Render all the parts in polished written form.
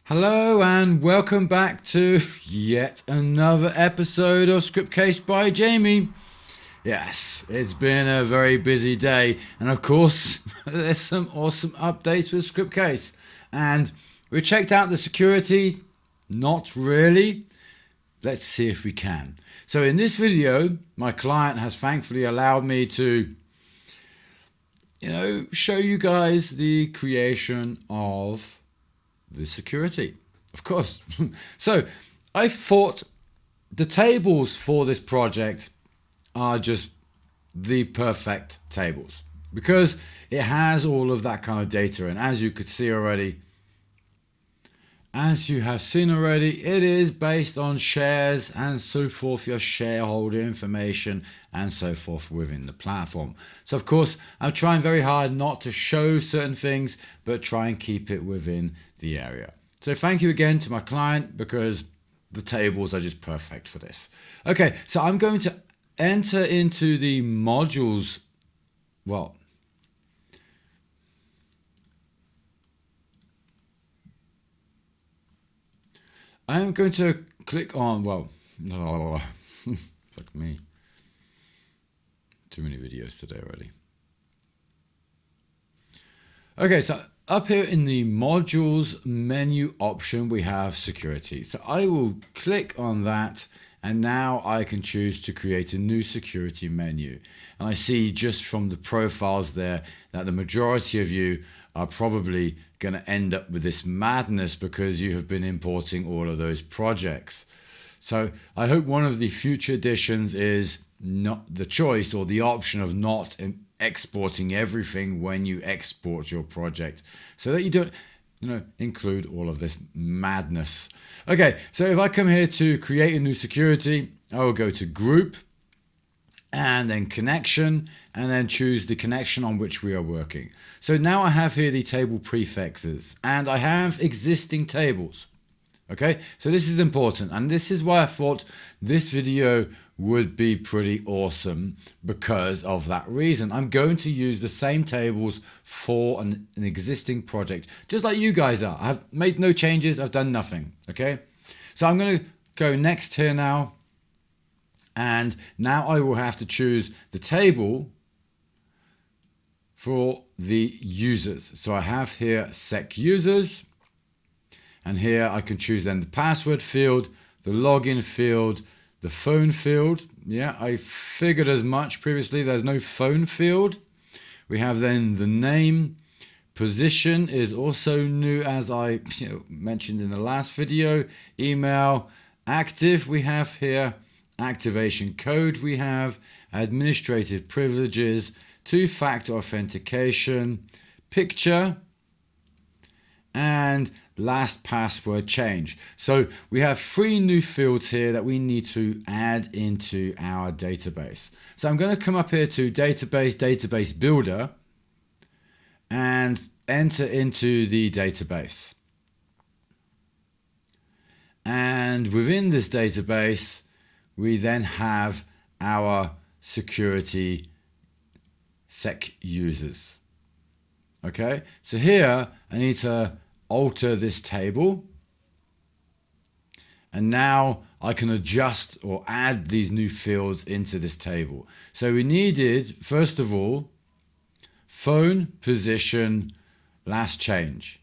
Hello and welcome back to yet another episode of Scriptcase by Jamie. Yes, it's been a very busy day, and of course there's some awesome updates with Scriptcase. And we checked out the security. Not really. Let's see if we can. So in this video, my client has thankfully allowed me to show you guys the creation of the security, of course. So I thought the tables for this project are just the perfect tables because it has all of that kind of data, and as you have seen already, it is based on shares and so forth, your shareholder information and so forth within the platform. So of course I'm trying very hard not to show certain things, but try and keep it within the area. So thank you again to my client because the tables are just perfect for this. Okay, so I'm going to enter into the modules. I'm going to click on, fuck me. Too many videos today already. Okay, so up here in the modules menu option, we have security. So I will click on that, and now I can choose to create a new security menu. And I see just from the profiles there that the majority of you are probably going to end up with this madness because you have been importing all of those projects. So I hope one of the future editions is not the choice or the option of not exporting everything when you export your project, so that you don't include all of this madness. Okay, so if I come here to create a new security, I will go to group and then connection, and then choose the connection on which we are working. So now I have here the table prefixes, and I have existing tables. Okay, so this is important, and this is why I thought this video would be pretty awesome because of that reason. I'm going to use the same tables for an existing project, just like you guys are. I've made no changes, I've done nothing. Okay, so I'm going to go next here now, and now I will have to choose the table for the users. So I have here sec users, and here I can choose then the password field, the login field, the phone field. Yeah, I figured as much previously. There's no phone field. We have then the name. Position is also new, as I mentioned in the last video. Email. Active we have here. Activation code we have. Administrative privileges. Two-factor authentication. Picture. And last password change. So we have 3 new fields here that we need to add into our database. So I'm going to come up here to database builder and enter into the database. And within this database, we then have our security sec users. Okay, so here I need to alter this table, and now I can adjust or add these new fields into this table. So we needed, first of all, phone, position, last change.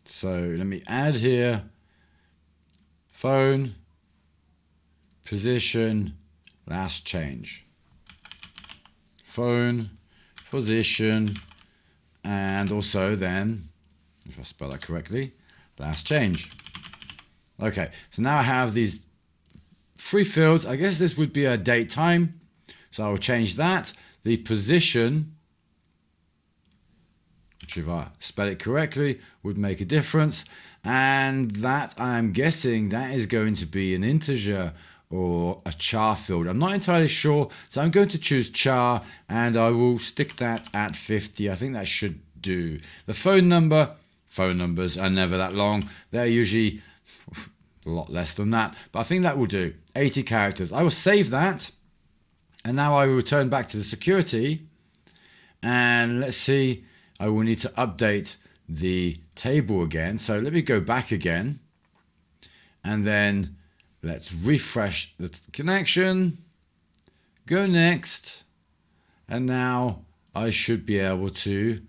So let me add here phone, position, last change. Phone, position, and also then, if I spell that correctly, last change. Okay, so now I have these 3 fields. I guess this would be a date time, so I will change that. The position, which if I spell it correctly would make a difference, and that I'm guessing that is going to be an integer or a char field. I'm not entirely sure, so I'm going to choose char, and I will stick that at 50. I think that should do. The phone numbers are never that long. They're usually a lot less than that, but I think that will do. 80 characters. I will save that, and now I will return back to the security, and let's see, I will need to update the table again. So let me go back again, and then let's refresh the connection, go next, and now I should be able to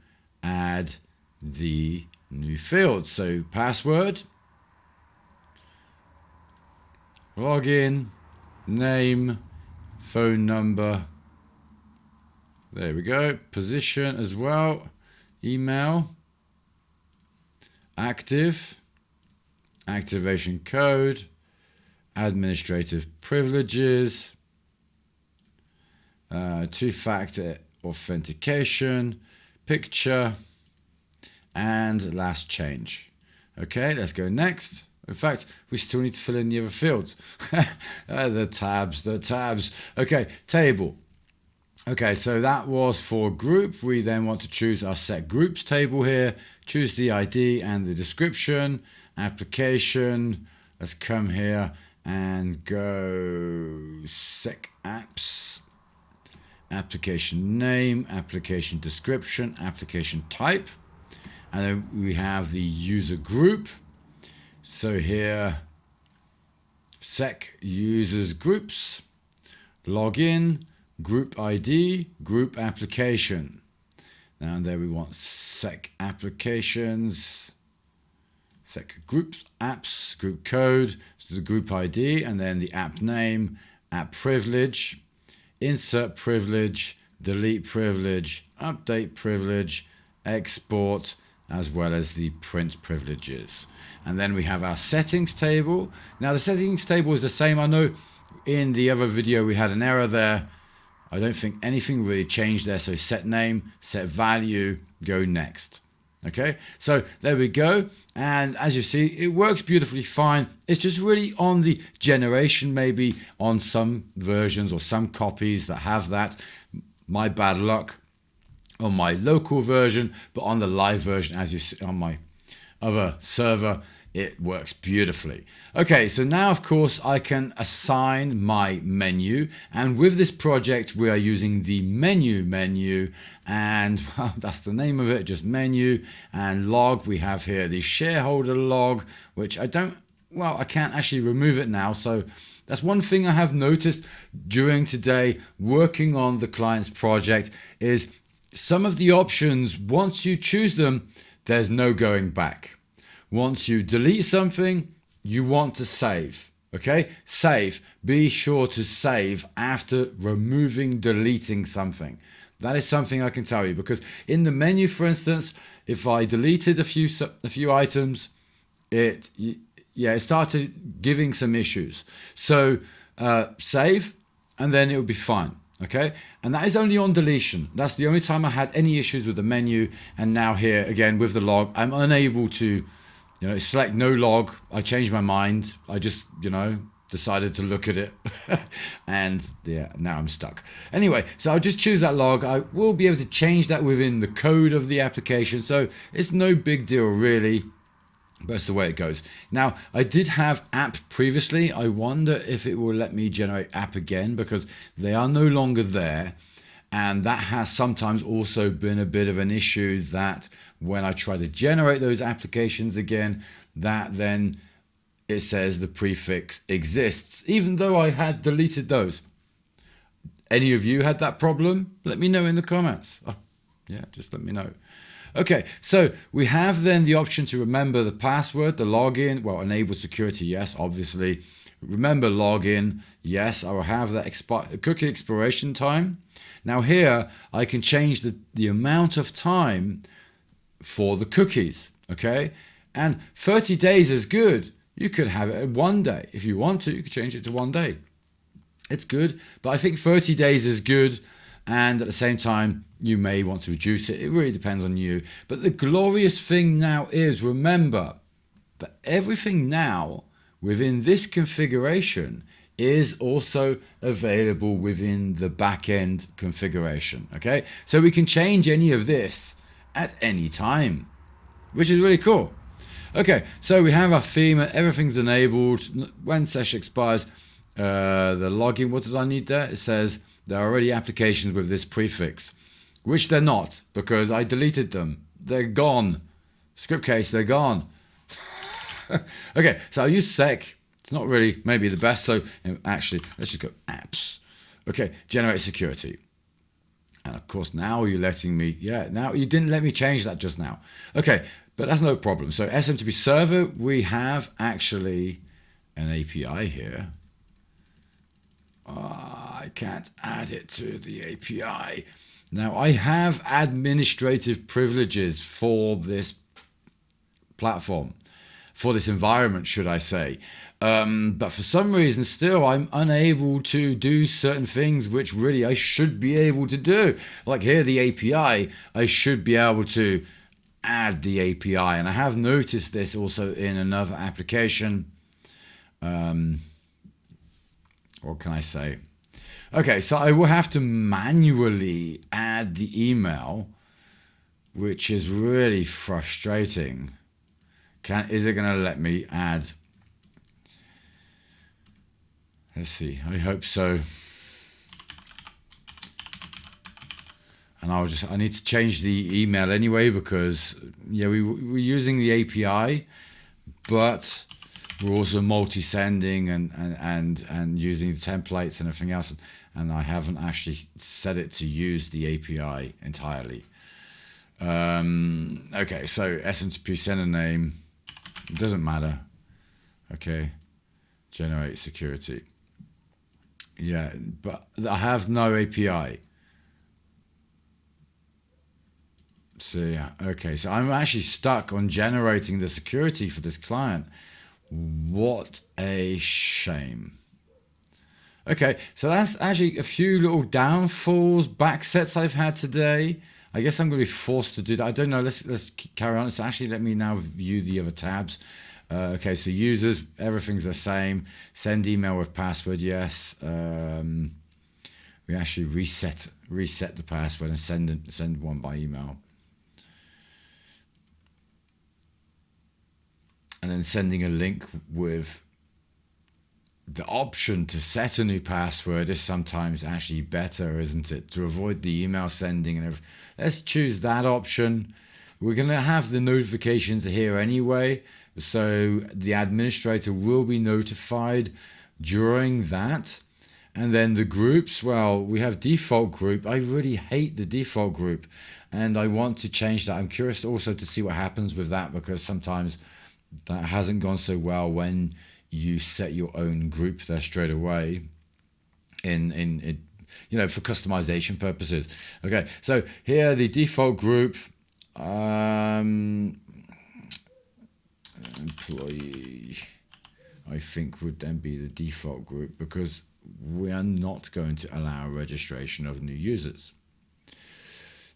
add the new field. So password, login, name, phone number, there we go, position as well, email, active, activation code, administrative privileges, two-factor authentication, picture, and last change. Okay, let's go next. In fact, we still need to fill in the other fields. The tabs. Okay, table. Okay, so that was for group. We then want to choose our set groups table here, choose the ID and the description, application. Let's come here and go sec apps, application name, application description, application type. And then we have the user group. So here, sec users groups, login, group ID, group application. Now there we want sec applications, sec groups, apps, group code, so the group ID, and then the app name, app privilege, insert privilege, delete privilege, update privilege, export, as well as the print privileges. And then we have our settings table. Now the settings table is the same. I know in the other video we had an error there. I don't think anything really changed there. So set name, set value, go next. Okay, so there we go. And as you see, it works beautifully fine. It's just really on the generation, maybe on some versions or some copies that have that. My bad luck on my local version, but on the live version, as you see on my other server, it works beautifully. Okay, so now of course I can assign my menu, and with this project we are using the menu, and well, that's the name of it, just menu. And log, we have here the shareholder log, which I can't actually remove it now. So that's one thing I have noticed during today working on the client's project is some of the options, once you choose them, there's no going back. Once you delete something, you want to save. Okay, save. Be sure to save after deleting something. That is something I can tell you, because in the menu, for instance, if I deleted a few items, it started giving some issues. So save, and then it will be fine. Okay, and that is only on deletion. That's the only time I had any issues with the menu. And now here again with the log, I'm unable to, select no log. I changed my mind. I just, decided to look at it and yeah, now I'm stuck. Anyway, so I'll just choose that log. I will be able to change that within the code of the application. So it's no big deal really, but it's the way it goes. Now, I did have app previously. I wonder if it will let me generate app again, because they are no longer there. And that has sometimes also been a bit of an issue, that when I try to generate those applications again, that then it says the prefix exists, even though I had deleted those. Any of you had that problem? Let me know in the comments. Oh, yeah, just let me know. Okay, so we have then the option to remember the password, the login. Well, enable security, yes, obviously. Remember login, yes, I will have that cookie expiration time. Now here, I can change the amount of time for the cookies, okay? And 30 days is good. You could have it at 1 day. If you want to, you could change it to 1 day. It's good, but I think 30 days is good. And at the same time, you may want to reduce it. It really depends on you. But the glorious thing now is, remember that everything now within this configuration is also available within the backend configuration. Okay, so we can change any of this at any time, which is really cool. Okay, so we have our theme and everything's enabled. When session expires, the login, what did I need there? It says there are already applications with this prefix, which they're not, because I deleted them. They're gone. Scriptcase, they're gone. Okay, so I'll use sec It's not really maybe the best. So actually, let's just go apps. Okay, generate security. And of course, now you're letting me, now you didn't let me change that just now. Okay, but that's no problem. So SMTP server, we have actually an API here. I can't add it to the API. Now I have administrative privileges for this platform, for this environment, should I say. But for some reason still I'm unable to do certain things which really I should be able to do. Like here, the API, I should be able to add the API. And I have noticed this also in another application. What can I say? Okay, so I will have to manually add the email, which is really frustrating. Is it going to let me add? Let's see. I hope so. And I need to change the email anyway because we're using the API, but we're also multi-sending and using the templates and everything else. And I haven't actually set it to use the API entirely. Okay, so SMTP sender name. It doesn't matter. Okay, generate security. Yeah, but I have no API. So yeah, okay, so I'm actually stuck on generating the security for this client. What a shame. Okay, so that's actually a few little downfalls, backsets I've had today. I guess I'm going to be forced to do that. I don't know. Let's carry on. Let's actually let me now view the other tabs. Okay, so users, everything's the same. Send email with password, yes. We actually reset the password and send one by email. And then sending a link with the option to set a new password is sometimes actually better, isn't it? To avoid the email sending and everything. Let's choose that option. We're going to have the notifications here anyway, so the administrator will be notified during that. And then the groups, well, we have default group. I really hate the default group and I want to change that. I'm curious also to see what happens with that because sometimes that hasn't gone so well when you set your own group there straight away in for customization purposes. Okay, so here the default group, employee, I think would then be the default group because we are not going to allow registration of new users.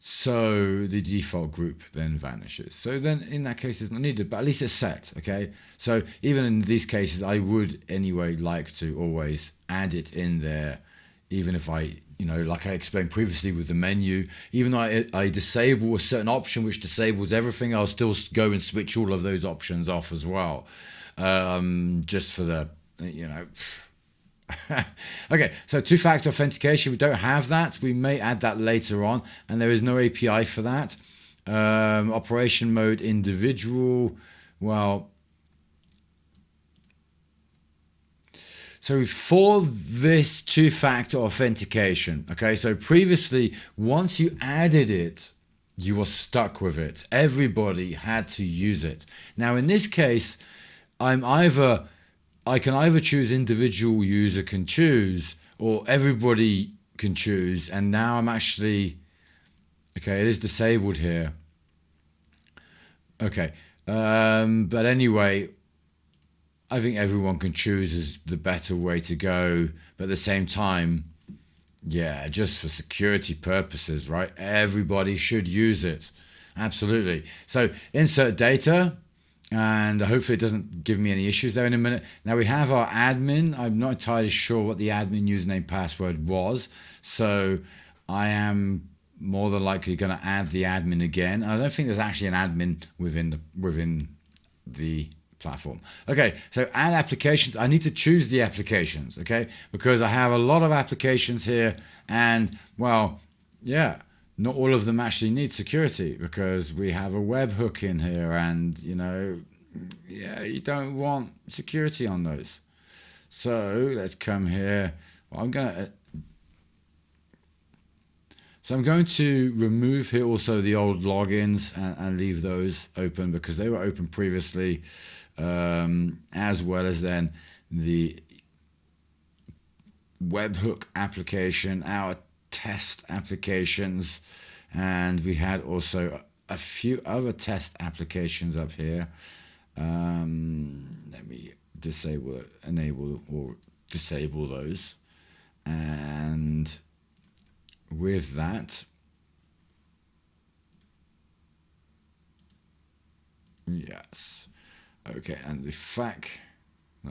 So the default group then vanishes. So then in that case it's not needed, but at least it's set, okay? So even in these cases, I would anyway like to always add it in there, even if I, like I explained previously with the menu, even though I disable a certain option which disables everything, I'll still go and switch all of those options off as well. Just for the, Okay, so two-factor authentication, we don't have that. We may add that later on, and there is no API for that. Operation mode individual, well, so for this two-factor authentication, okay, so previously, once you added it, you were stuck with it. Everybody had to use it. Now, in this case, I can either choose individual user can choose or everybody can choose. And now I'm actually, okay, it is disabled here. Okay. But anyway, I think everyone can choose is the better way to go. But at the same time, yeah, just for security purposes, right? Everybody should use it. Absolutely. So insert data. And hopefully it doesn't give me any issues there in a minute. Now we have our admin. I'm not entirely sure what the admin username password was. So I am more than likely going to add the admin again. I don't think there's actually an admin within the platform. Okay, so add applications. I need to choose the applications, okay? Because I have a lot of applications here and, well, yeah, not all of them actually need security because we have a webhook in here and, you don't want security on those. So let's come here. Well, I'm going to remove here also the old logins and leave those open because they were open previously, as well as then the webhook application, our test applications, and we had also a few other test applications up here. Let me enable or disable those, and with that, yes, okay, and the FAQ,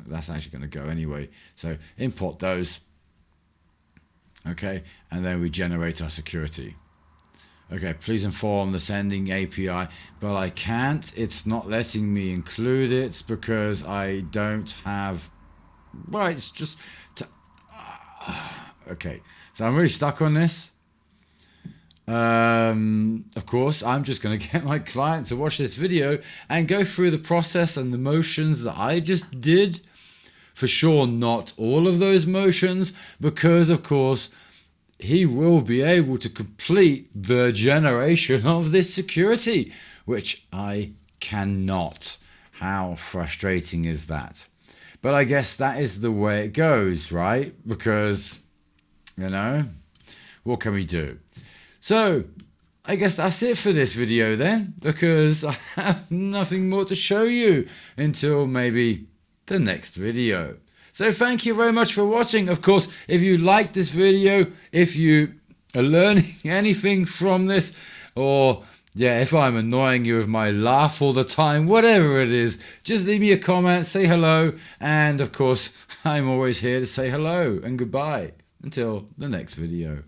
that's actually going to go anyway, so import those. Okay, and then we generate our security. Okay, please inform the sending API, but I can't. It's not letting me include it because I don't have. Well, it's just. Okay, so I'm really stuck on this. Of course, I'm just going to get my client to watch this video and go through the process and the motions that I just did. For sure, not all of those motions, because of course he will be able to complete the generation of this security, which I cannot. How frustrating is that? But I guess that is the way it goes, right? Because, you know, what can we do? So I guess that's it for this video then, because I have nothing more to show you until maybe the next video. So thank you very much for watching. Of course, if you like this video, if you are learning anything from this, or yeah, if I'm annoying you with my laugh all the time, whatever it is, just leave me a comment, say hello, and of course, I'm always here to say hello and goodbye until the next video.